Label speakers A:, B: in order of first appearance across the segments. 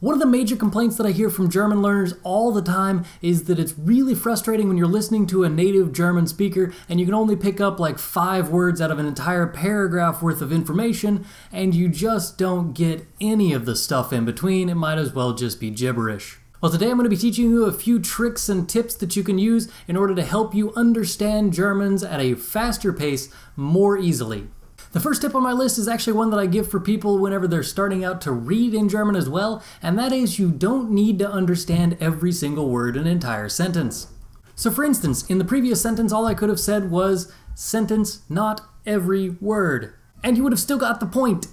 A: One of the major complaints that I hear from German learners all the time is that it's really frustrating when you're listening to a native German speaker and you can only pick up like 5 words out of an entire paragraph worth of information and you just don't get any of the stuff in between. It might as well just be gibberish. Well, today I'm going to be teaching you a few tricks and tips that you can use in order to help you understand Germans at a faster pace more easily. The first tip on my list is actually one that I give for people whenever they're starting out to read in German as well, and that is you don't need to understand every single word in an entire sentence. So for instance, in the previous sentence all I could have said was sentence, not every word. And you would have still got the point.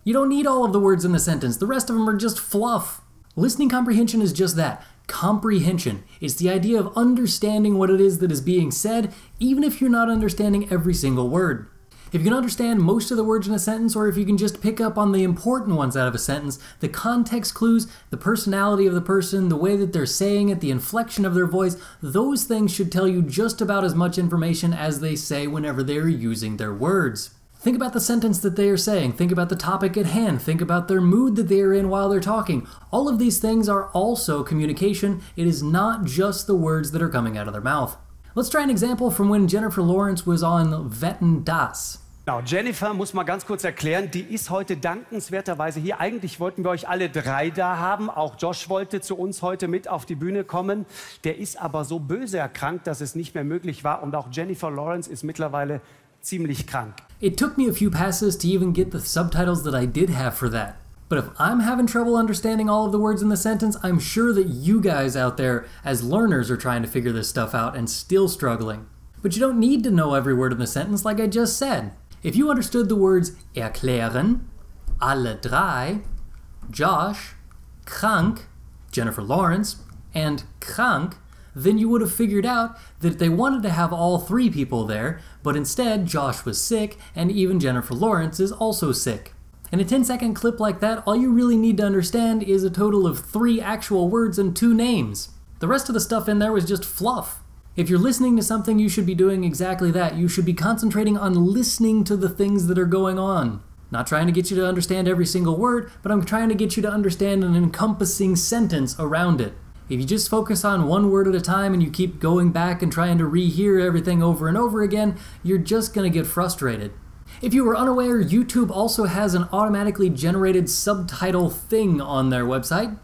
A: You don't need all of the words in the sentence, the rest of them are just fluff. Listening comprehension is just that, comprehension. It's the idea of understanding what it is that is being said, even if you're not understanding every single word. If you can understand most of the words in a sentence, or if you can just pick up on the important ones out of a sentence, the context clues, the personality of the person, the way that they're saying it, the inflection of their voice, those things should tell you just about as much information as they say whenever they're using their words. Think about the sentence that they are saying, think about the topic at hand, think about their mood that they are in while they're talking. All of these things are also communication. It is not just the words that are coming out of their mouth. Let's try an example from when Jennifer Lawrence was on Wetten, dass.
B: Genau, Jennifer muss mal ganz kurz erklären, die ist heute dankenswerterweise hier. Eigentlich wollten wir euch alle 3 da haben. Auch Josh wollte zu uns heute mit auf die Bühne kommen. Der ist aber so böse erkrankt, dass es nicht mehr möglich war. Und auch Jennifer Lawrence ist mittlerweile ziemlich krank.
A: It took me a few passes to even get the subtitles that I did have for that. But if I'm having trouble understanding all of the words in the sentence, I'm sure that you guys out there as learners are trying to figure this stuff out and still struggling. But you don't need to know every word in the sentence like I just said. If you understood the words erklären, alle 3, Josh, krank, Jennifer Lawrence, and krank, then you would have figured out that they wanted to have all 3 people there, but instead Josh was sick and even Jennifer Lawrence is also sick. In a 10-second clip like that, all you really need to understand is a total of 3 actual words and 2 names. The rest of the stuff in there was just fluff. If you're listening to something, you should be doing exactly that. You should be concentrating on listening to the things that are going on. Not trying to get you to understand every single word, but I'm trying to get you to understand an encompassing sentence around it. If you just focus on one word at a time and you keep going back and trying to rehear everything over and over again, you're just going to get frustrated. If you were unaware, YouTube also has an automatically generated subtitle thing on their website.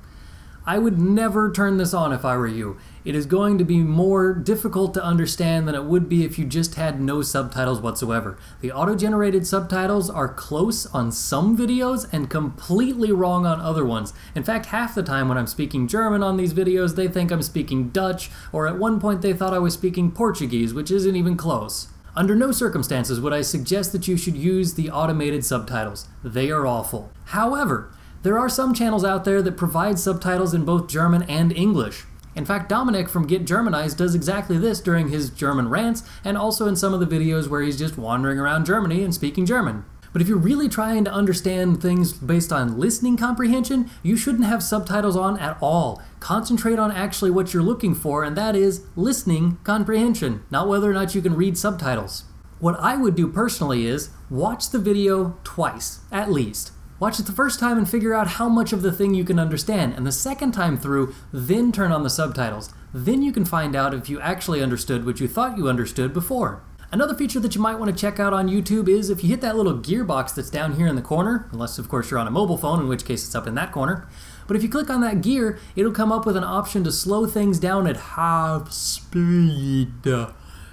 A: I would never turn this on if I were you. It is going to be more difficult to understand than it would be if you just had no subtitles whatsoever. The auto-generated subtitles are close on some videos and completely wrong on other ones. In fact, half the time when I'm speaking German on these videos, they think I'm speaking Dutch, or at one point they thought I was speaking Portuguese, which isn't even close. Under no circumstances would I suggest that you should use the automated subtitles. They are awful. However, there are some channels out there that provide subtitles in both German and English. In fact, Dominic from Get Germanized does exactly this during his German rants and also in some of the videos where he's just wandering around Germany and speaking German. But if you're really trying to understand things based on listening comprehension, you shouldn't have subtitles on at all. Concentrate on actually what you're looking for, and that is listening comprehension, not whether or not you can read subtitles. What I would do personally is watch the video twice, at least. Watch it the first time and figure out how much of the thing you can understand, and the second time through, then turn on the subtitles. Then you can find out if you actually understood what you thought you understood before. Another feature that you might want to check out on YouTube is if you hit that little gearbox that's down here in the corner, unless of course you're on a mobile phone, in which case it's up in that corner. But if you click on that gear, it'll come up with an option to slow things down at half speed.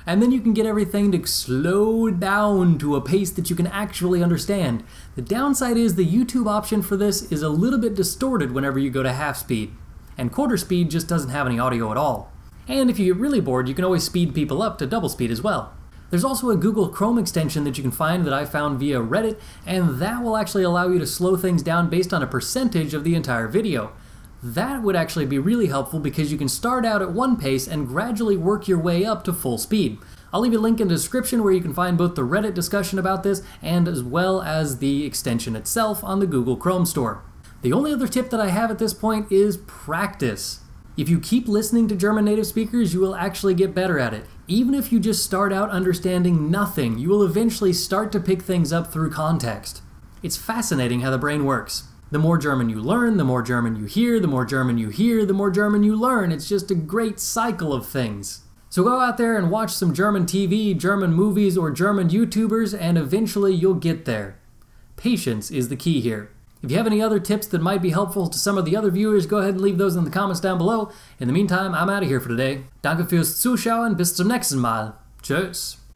A: And then you can get everything to slow down to a pace that you can actually understand. The downside is the YouTube option for this is a little bit distorted whenever you go to half speed. And quarter speed just doesn't have any audio at all. And if you get really bored, you can always speed people up to double speed as well. There's also a Google Chrome extension that you can find that I found via Reddit, and that will actually allow you to slow things down based on a percentage of the entire video. That would actually be really helpful because you can start out at one pace and gradually work your way up to full speed. I'll leave a link in the description where you can find both the Reddit discussion about this and as well as the extension itself on the Google Chrome store. The only other tip that I have at this point is practice. If you keep listening to German native speakers, you will actually get better at it. Even if you just start out understanding nothing, you will eventually start to pick things up through context. It's fascinating how the brain works. The more German you learn, the more German you hear, the more German you hear, the more German you learn. It's just a great cycle of things. So go out there and watch some German TV, German movies, or German YouTubers, and eventually you'll get there. Patience is the key here. If you have any other tips that might be helpful to some of the other viewers, go ahead and leave those in the comments down below. In the meantime, I'm out of here for today. Danke fürs Zuschauen, bis zum nächsten Mal. Tschüss.